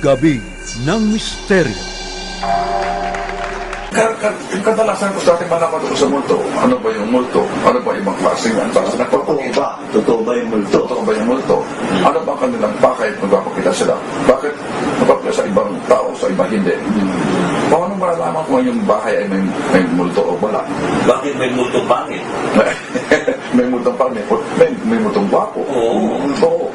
Gabi ng Misteryo. Kadalasan ko sa ating mga kapatid sa multo, ano ba yung multo? Ano ba ibang klase yan? Totoo ba yung multo? Totoo ba yung multo? Ano ba ang kanilang bakit magpapakita sila? Bakit magpapakita sa ibang tao, sa ibang hindi? Paano malalaman kung yung bahay ay may multo o wala? Bakit may multo pangit? May multong pangit, may multong gwapo. Oo.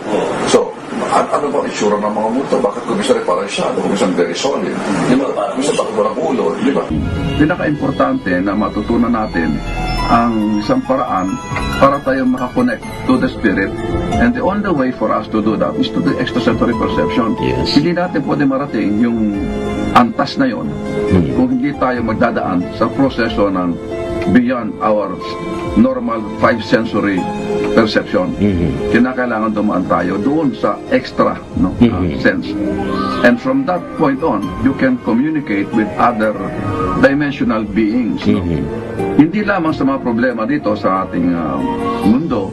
So, ano ba itsura ng mga multo? Bakit kumisari parang siya? Kumisari very solid? Di ba? Kumisari bakit walang ulo? Di ba? Pinaka-importante na matutunan natin ang isang paraan para tayo makakonect to the spirit. And the only way for us to do that is to do extrasensory perception. Yes. Hindi natin pwede marating yung antas na yon kung hindi tayo magdadaan sa proseso ng beyond our normal five sensory perception. Kinakailangan dumaan tayo doon sa extra sense. And from that point on, you can communicate with other dimensional beings. Hindi lamang sa mga problema dito sa ating mundo,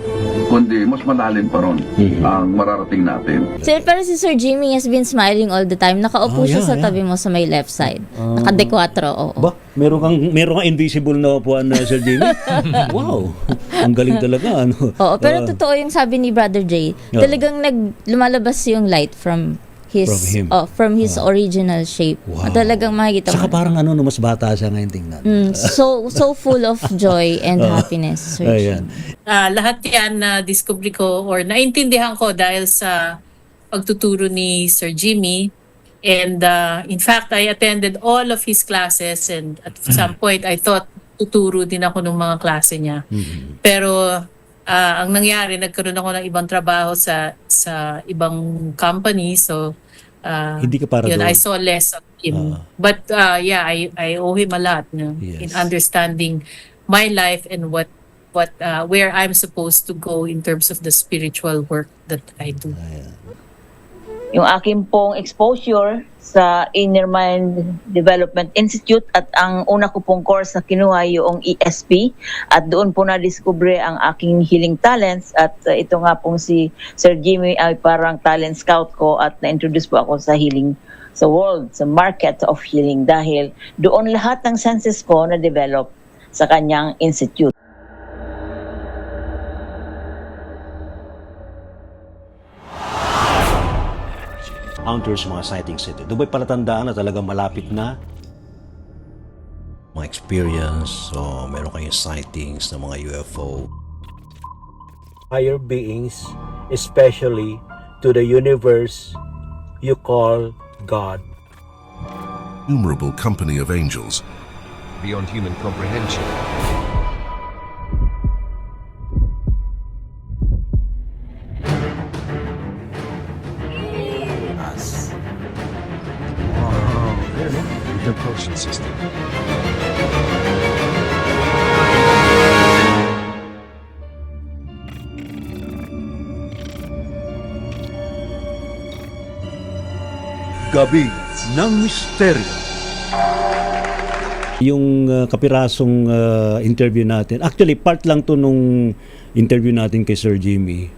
kundi mas malalim pa ron ang mararating natin. Sir, pero si Sir Jimmy has been smiling all the time. Nakaupo siya sa tabi mo sa may left side. Naka-dekwatro, oo. Ba, meron kang invisible na upuan na Sir Jimmy? Wow, ang galing talaga. Ano? Oo, pero totoo yung sabi ni Brother Jay. Talagang lumalabas yung light from his original shape. Wow. Talagang makikita Saka mo. parang mas bata siya ngayon tingnan. So full of joy and happiness, Sir Ayan. Jimmy. Lahat yan na discover ko or naintindihan ko dahil sa pagtuturo ni Sir Jimmy. And in fact, I attended all of his classes and at some point I thought tuturo din ako ng mga klase niya. Pero ang nangyari, nagkaroon ako ng ibang trabaho sa ibang company. So Hindi ka para yun, doon. I saw less of him. But yeah, I owe him a lot, no, in Yes. understanding my life and what where I'm supposed to go in terms of the spiritual work that I do. Yung akin pong exposure sa Inner Mind Development Institute at ang una ko pong course na kinuha yung ESP at doon po na-discover ang aking healing talents at ito nga pong si Sir Jimmy ay parang talent scout ko at na-introduce po ako sa healing sa world, sa market of healing dahil doon lahat ng senses ko na-develop sa kanyang institute. Encounters mga sightings ito. Doon ba'y palatandaan na talagang malapit na mga experience o meron kayong sightings ng mga UFO? Higher beings, especially to the universe you call God. Innumerable company of angels beyond human comprehension. Us. Wow, the propulsion system. Gabi ng Misteryo. Yung kapirasong interview natin, actually part lang to nung interview natin kay Sir Jimmy.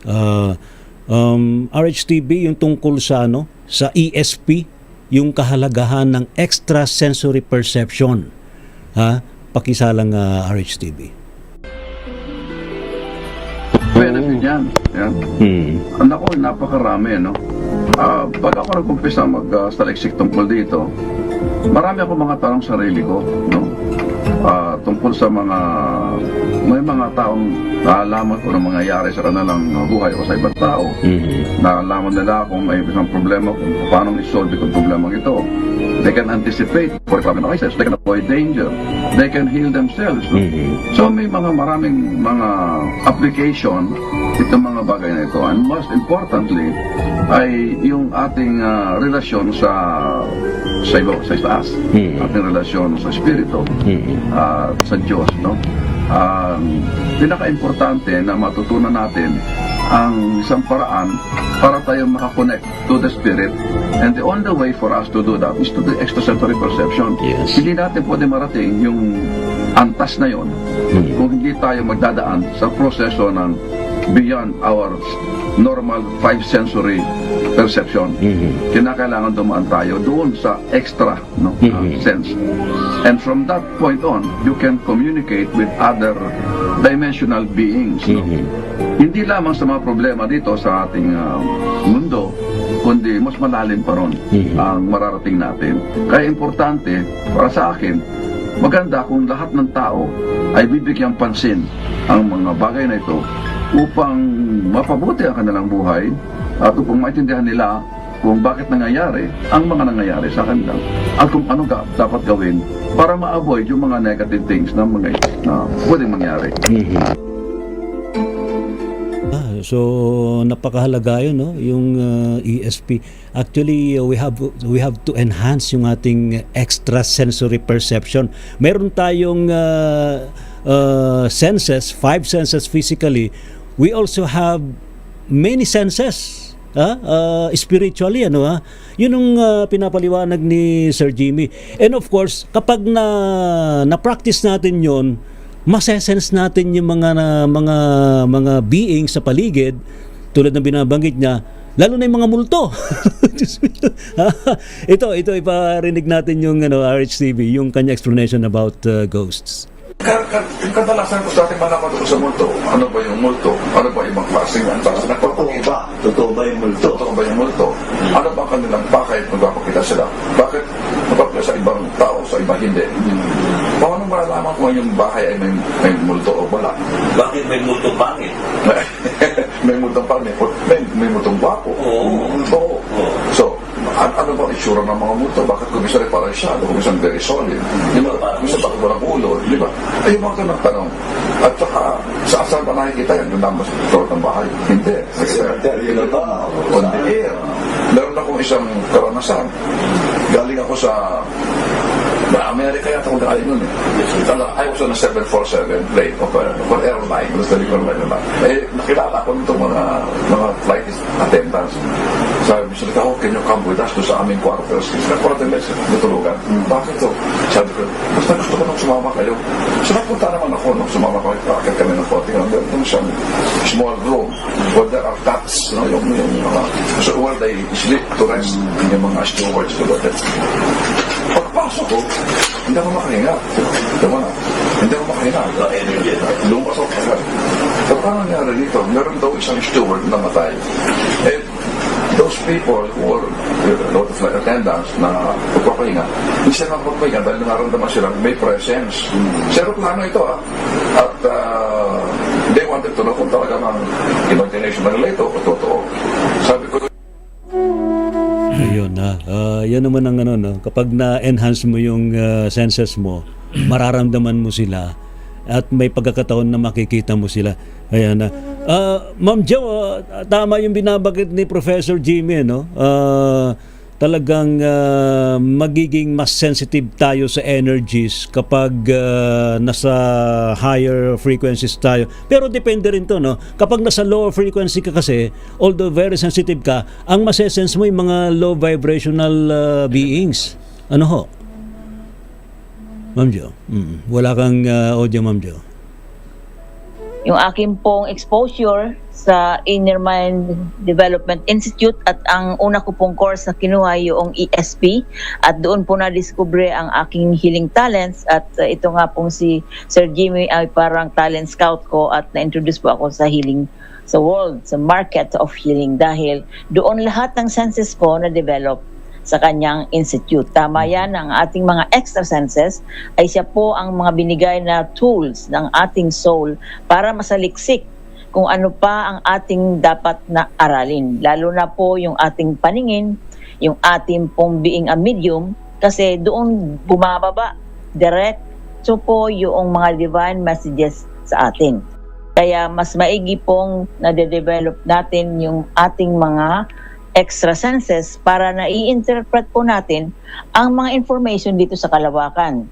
RHTV yung tungkol sa sa ESP, yung kahalagahan ng extrasensory perception. Pakisalang RHTV. Benefit yan. Anak ko, napakarami, no? Pag ako nag-umpisa mag-staliksik tungkol dito, marami ako mga tanong sarili ko, no? Tungkol sa may mga taong naalaman ko ng mangyayari sa kanilang buhay o sa ibang tao. Naalaman nila kung may isang problema, kung paano isolve itong problema ito. They can anticipate for problem crisis, they can avoid danger, they can heal themselves. No? So may maraming mga application itong mga bagay na ito. And most importantly, ay yung ating relasyon sa taas, ating relasyon sa Espiritu, sa Diyos, no? Pinaka-importante na matutunan natin ang isang paraan para tayo makakonect to the Spirit. And the only way for us to do that is to do extrasensory perception. Yes. Hindi natin pwede marating yung antas na yon kung hindi tayo magdadaan sa proseso ng beyond our normal five sensory perception. Kinakailangan dumaan tayo doon sa extra sense. And from that point on, you can communicate with other dimensional beings. Hindi lamang sa mga problema dito sa ating mundo, kundi mas malalim pa ron ang mararating natin. Kaya importante, para sa akin, maganda kung lahat ng tao ay bibigyang pansin ang mga bagay na ito upang mapabuti ang kanilang buhay at upang maintindihan nila kung bakit nangyayari ang mga nangyayari sa kanila at kung ano dapat gawin para ma-avoid yung mga negative things na pwedeng mangyari. So napakahalaga yun, no? Yung ESP. Actually, we have to enhance yung ating extrasensory perception. Meron tayong senses, 5 senses physically. We also have many senses spiritually, yun ang pinapaliwanag ni Sir Jimmy. And of course, kapag na-practice natin yon, masesense natin yung mga beings sa paligid, tulad ng binabanggit niya, lalo na yung mga multo. ito iparinig natin yung RHTV, yung kanya explanation about ghosts. Kadalasan ko sa ating malaman sa multo, ano ba yung multo? Ano ba ibang klase yan? Totoo ba yung multo? Totoo ba yung multo? Ano ba kanilang bakit magpapakita sila? Bakit magpapakita sa ibang tao, sa iba hindi? Paano malalaman kung yung bahay ay may multo o wala? Bakit may multo pangit? May multong pangit? May multong gwapo? Oo. So, ano ba itsura ng mga multo? Bakit kumisan ay parang siya? Kumisan very solid? Di ba? Kumisan bakit walang ulo? Di ba? Ay, yung mga ganang tanong. At saka, saan ba nakikita yan? Doon naman sa tulad ng bahay? Hindi. On the air. Meron akong isang karanasan. Galing ako sa Amerika yata kung galing nun I was on a 747 plane of an airline. Nakilala ko nitong mga flight attendants. Sabi sila, can you come with us to sa aming quarters? Quarters, natulugan. Bakit to? Sabi ko, basta gusto ko nang sumama kayo. So napunta naman ako nung sumama ko. Akit kami ng konti. Meron siyang small room where there are cots. Yung mga, so where they sleep to rest. Yung mga stewards ko doon. Pagpasok ko, hindi ako makahinga. Hindi ako makahinga. Lumpas ako agad. So, paano nangyari dito? Meron daw isang steward na matay. And those people who were a lot of flight attendants na pagpapahinga, hindi sila magpapahinga dahil nararamdaman silang may presence. Sa aeroplano ito, at they wanted to know kung talaga ng imagination na nila ito o totoo. Sabi ko, ayun yan naman ang kapag na-enhance mo yung senses mo, mararamdaman mo sila at may pagkakataon na makikita mo sila. Ayan na. Ma'am Jo, tama yung binabanggit ni Professor Jimmy, talagang magiging mas sensitive tayo sa energies kapag nasa higher frequencies tayo. Pero depende rin to, kapag nasa lower frequency ka kasi, although very sensitive ka, ang masesense mo yung mga low vibrational beings. Ano ho? Ma'am Jo? Wala kang audio, Ma'am Jo. Yung akin pong exposure sa Inner Mind Development Institute at ang una ko pong course na kinuha yung ESP at doon po na-discover ang aking healing talents at ito nga pong si Sir Jimmy ay parang talent scout ko at na-introduce po ako sa healing sa world, sa market of healing dahil doon lahat ng senses ko na-develop sa kanyang institute. Tama yan, ang ating mga extra senses ay siya po ang mga binigay na tools ng ating soul para masaliksik kung ano pa ang ating dapat na aralin. Lalo na po yung ating paningin, yung ating pong being a medium, kasi doon bumababa diretso po yung mga divine messages sa atin. Kaya mas maigi pong nade-develop natin yung ating mga extra senses para na i-interpret po natin ang mga information dito sa kalawakan.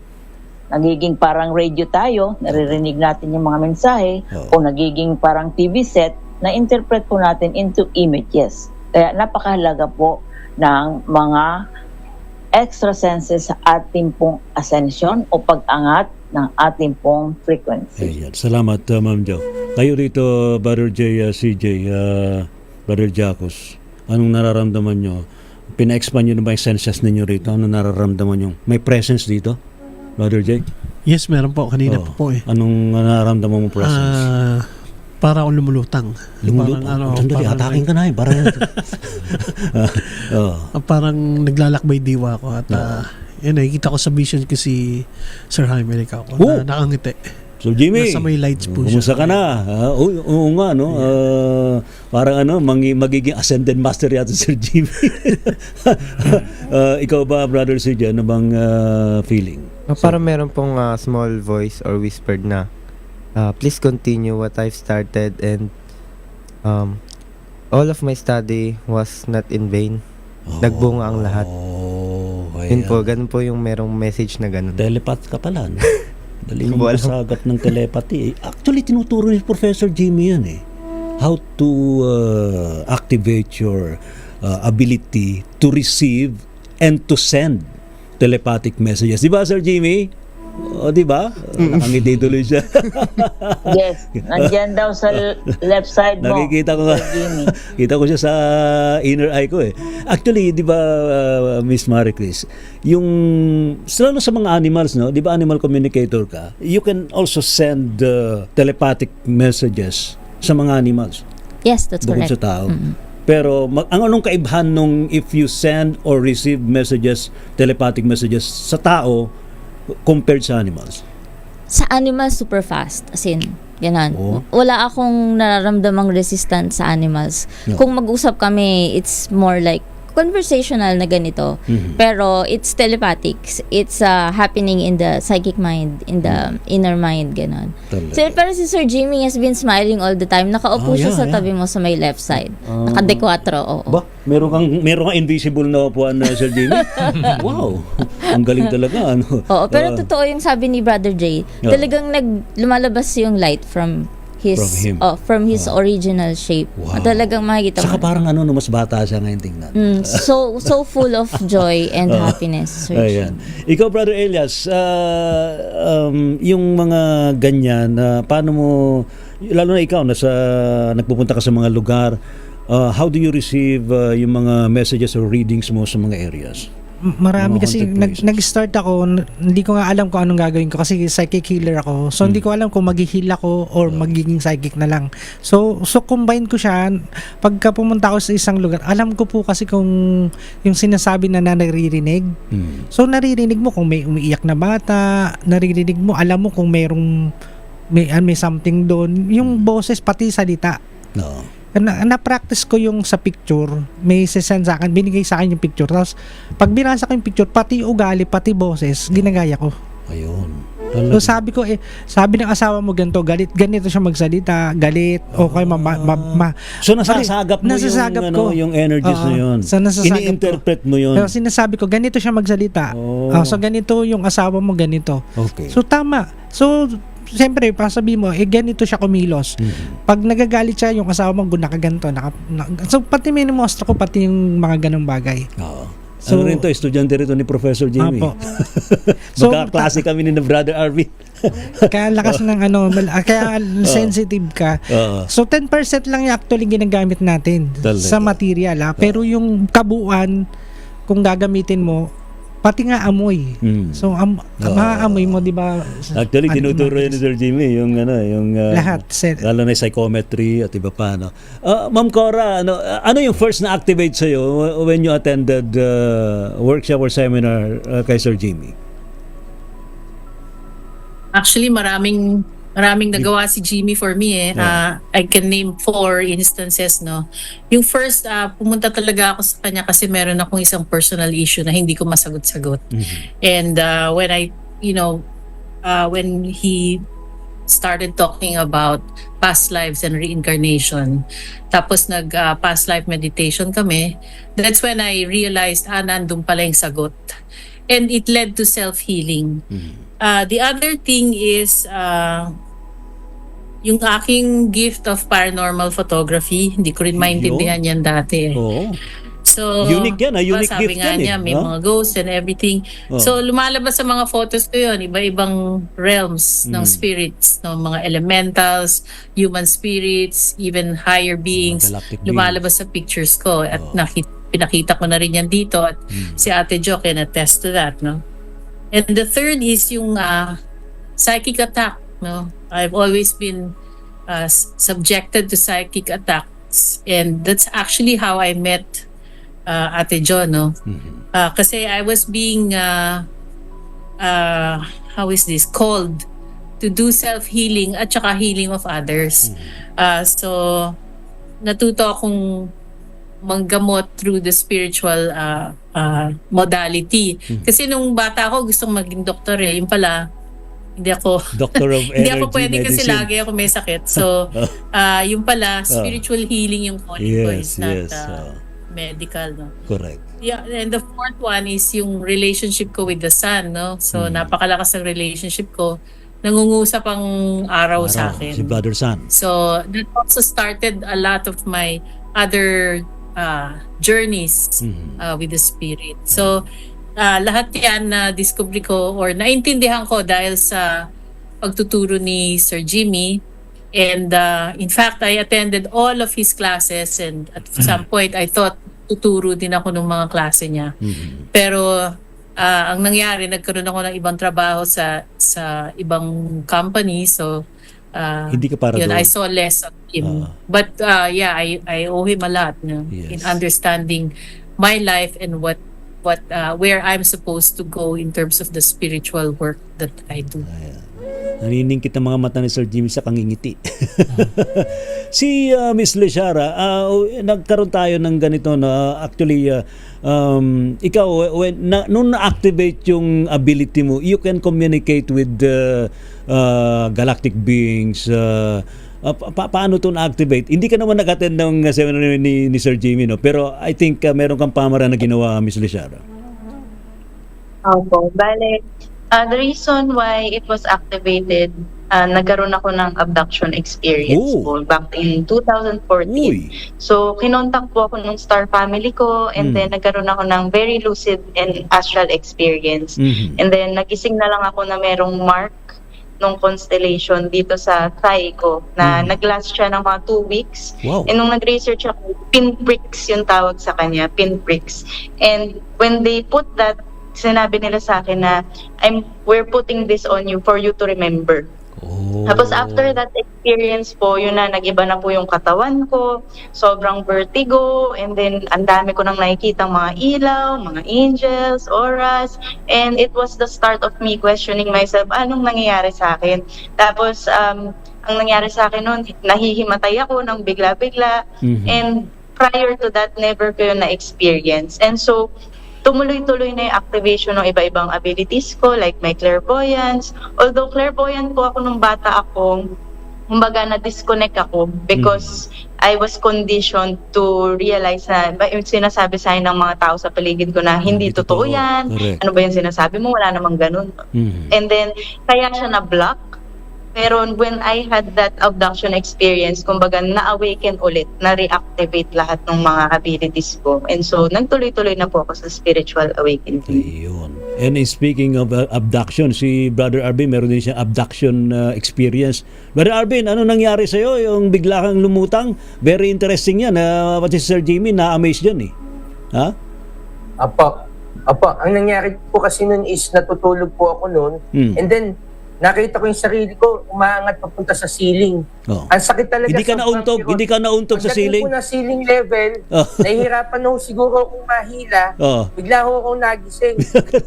Nagiging parang radio tayo, naririnig natin yung mga mensahe, o nagiging parang TV set na interpret po natin into images. Kaya napakahalaga po ng mga extra senses sa ating pong ascension o pag-angat ng ating pong frequency. Ayan. Salamat, Ma'am Jo. Kayo rito, Brother J, CJ, Brother Jacos, anong nararamdaman nyo? Pina-expand nyo na ba yung senses ninyo rito? Anong nararamdaman nyo? May presence dito? Brother Jake? Yes, meron po. Kanina pa po eh. Anong nararamdaman mo presence? Para akong lumulutang. Lumulutang? Sandali, atakin ka na eh. Parang naglalakbay diwa ko at yun, nakikita ko sa vision ko si Sir Jaime Licauco na nakangiti. So Jimmy, nasa may lights po siya. kumusta ka na? Oo nga, no? Parang magiging ascended master yata Sir Jimmy. Ikaw ba, Brother Sir, ano bang feeling? Parang meron pong small voice or whispered na please continue what I've started and all of my study was not in vain. Nagbunga ang lahat. Yun po, ganun po yung merong message na ganun. Telepath ka pala, no? Daling masagat ng telepathy. Actually, tinuturo ni Professor Jimmy yan eh. How to activate your ability to receive and to send telepathic messages. Di ba, Sir Jimmy? O, di ba? Nakangiti tuloy siya. Yes, nandyan daw sa left side mo. Nakikita ko nga. Kita ko siya sa inner eye ko eh. Actually, di ba, Miss Marie Chris, yung, lalo sa mga animals, no? Di ba animal communicator ka? You can also send telepathic messages sa mga animals. Yes, that's bukod correct. sa tao. Pero ang anong kaibahan nung if you send or receive messages, telepathic messages sa tao compared sa animals? Sa animals, super fast. As in, ganun. Oh. Wala akong nararamdamang resistance sa animals. No. Kung mag-usap kami, it's more like conversational na ganito. Pero it's telepathic. It's happening in the psychic mind, in the inner mind, ganun. So, pero si Sir Jimmy has been smiling all the time. Nakaupo siya sa tabi mo sa may left side. Naka-dekwatro, oo. Ba, meron kang invisible na upuan na Sir Jimmy? Wow. Ang galing talaga, ano? Oo, pero totoo yung sabi ni Brother Jay. Talagang lumalabas yung light from his original shape. Wow. Talagang makikita mo. Saka parang mas bata siya ngayon tingnan. So full of joy and happiness, Sir Jay. Ikaw, Brother Elias, yung mga ganyan, paano mo, lalo na ikaw, nagpupunta ka sa mga lugar, how do you receive yung mga messages or readings mo sa mga areas? Marami kasi nag-start ako, hindi ko nga alam kung anong gagawin ko kasi psychic healer ako. So hindi ko alam kung mag-heal ako or magiging psychic na lang. So combine ko siya. Pagka pumunta ako sa isang lugar, alam ko po kasi kung yung sinasabi na naririnig. So naririnig mo kung may umiiyak na bata, naririnig mo, alam mo kung may something doon. Yung boses pati salita. No. Na-practice ko yung sa picture, may sesend sa akin, binigay sa akin yung picture, tapos pag binasa ko yung picture, pati ugali, pati boses, ginagaya ko. Ayun. So sabi ko sabi ng asawa mo ganito, ganito siya magsalita, galit, okay, so nasasagap mo yung energies na yun. So ini-interpret mo yun. Pero sinasabi ko, ganito siya magsalita. So ganito yung asawa mo, ganito. Okay. So tama. So siyempre, pasabi mo, ganito siya kumilos. Pag nagagalit siya, yung asawa mo, nakaganto. So, pati minimostro ko, pati yung mga ganong bagay. Oo. So, rin to, estudyante rito ni Professor Jimmy. So, magkaklase kami ni Brother Arvin. Kaya lakas ng kaya sensitive ka. So, 10% lang yung actually ginagamit natin sa material. Pero yung kabuuan, kung gagamitin mo, pati nga amoy. So maamoy mo, 'di ba? Actually tinuturo ni Sir Jimmy yung lahat lalo na psychometry at iba pa, no. Ma'am Cora, ano yung first na activate sa iyo when you attended workshop or seminar kay Sir Jimmy? Actually, maraming nagawa si Jimmy for me I can name 4 instances, no. Yung first, pumunta talaga ako sa kanya kasi meron akong isang personal issue na hindi ko masagot-sagot. And when when he started talking about past lives and reincarnation, tapos nag past life meditation kami, that's when I realized nandun pala yung sagot. And it led to self-healing. The other thing is yung aking gift of paranormal photography, hindi ko rin maintindihan yan dati. So, Unique yan, unique sabi gift nga yan eh. niya, may mga ghosts and everything. Oh. So, lumalabas sa mga photos ko yun, iba-ibang realms ng spirits, ng mga elementals, human spirits, even higher beings, galactic lumalabas sa pictures ko. At pinakita ko na rin yan dito at si Ate Jo can attest to that, no? And the third is yung psychic attack, no? I've always been subjected to psychic attacks, and that's actually how I met Ate Jo, no? Kasi I was being how is this, called to do self-healing at saka healing of others. So natuto akong manggamot through the spiritual modality. Kasi nung bata ako gustong maging doktor eh. Yung pala hindi ako Doctor of hindi ako Energy pwede kasi Medicine. lagi ako may sakit. So yung pala spiritual healing yung calling ko, is not medical, no? Correct. Yeah, and the fourth one is yung relationship ko with the sun, no? So napakalakas ng relationship ko. Nangungusap ang araw sa akin. Si Brother Sun. So that also started a lot of my other journeys with the spirit. So lahat yan na discovery ko or naintindihan ko dahil sa pagtuturo ni Sir Jimmy. And in fact, I attended all of his classes, and at some point I thought tuturo din ako ng mga klase niya. Pero ang nangyari, nagkaroon ako ng ibang trabaho sa ibang company. So hindi ka para yun, doon. I saw less of him. But yeah, I owe him a lot, no? In understanding my life and what where I'm supposed to go in terms of the spiritual work that I do. Naniningkit ang mga mata ni Sir Jimmy sa kangingiti. Si Miss Leshara, nagkaroon tayo ng ganito na actually ikaw nung na-activate yung ability mo, you can communicate with galactic beings. Paano to na-activate? Hindi ka naman nag-attend ng seminar ni Sir Jimmy, no? Pero I think meron kang pamaran na ginawa, Miss Leshara. Opo, bale, the reason why it was activated, nagkaroon ako ng abduction experience po back in 2014. So, kinontak po ako ng star family ko, and then nagkaroon ako ng very lucid and astral experience. And then, nagising na lang ako na merong mark nung constellation dito sa thigh ko na naglast siya ng mga 2 weeks. And nung nag-research ako, pinpricks yung tawag sa kanya, pinpricks. And when they put that, sinabi nila sa akin na we're putting this on you for you to remember. Tapos after that experience po, yun na, nag-iba na po yung katawan ko, sobrang vertigo, and then ang dami ko nang nakikitang mga ilaw, mga angels, auras, and it was the start of me questioning myself, anong nangyayari sa akin? Tapos ang nangyari sa akin noon, nahihimatay ako ng bigla-bigla, and prior to that, never ko yun na-experience. And so, tumuloy-tuloy na yung activation ng iba-ibang abilities ko, like my clairvoyance. Although clairvoyant po ako nung bata ako, kumbaga na-disconnect ako because I was conditioned to realize na yung sinasabi sa akin ng mga tao sa paligid ko na hindi totoo yan. Correct. Ano ba yung sinasabi mo? Wala namang ganun. And then, kaya siya na-block. Pero when I had that abduction experience, kumbaga na-awaken ulit, na-reactivate lahat ng mga abilities ko. And so, nagtuloy-tuloy na po ako sa spiritual awakening. Ayun. And speaking of abduction, si Brother Arvin, meron din siyang abduction experience. Brother Arvin, ano nangyari sa'yo? Yung bigla kang lumutang? Very interesting yan. Pati si Sir Jimmy, na-amaze dyan eh. Ha? Apo, ang nangyari po kasi nun is natutulog po ako nun. And then, nakita ko yung sarili ko umaangat papunta sa ceiling. Ang sakit talaga. Hindi ka nauntog sa ceiling. Pagdating ko na ceiling level, nahihirapan ako siguro akong mahila. Bigla ako nagising.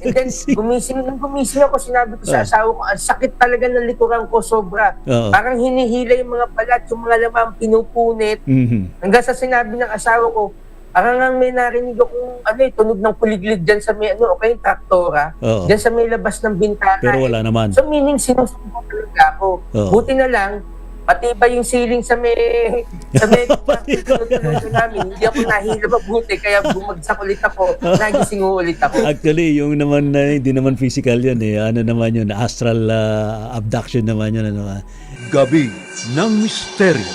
And then gumising ako, sinabi ko sa asawa ko, ang sakit talaga ng likuran ko sobra. Parang hinihila yung mga balat, yung mga lamang pinupunit. Hanggang sa sinabi ng asawa ko, parang may narinig akong tunog ng kuliglig dyan sa may yung traktora, dyan sa may labas ng bintana. Pero wala naman. So meaning sinusubo talaga ako. Buti na lang, pati ba yung ceiling sa may namin, hindi ako nahila mabuti, kaya bumagsak ulit ako, nagising ulit ako. Actually, yung naman hindi naman physical yun eh. Ano naman yun, astral abduction naman yun. Gabi ng Misteryo.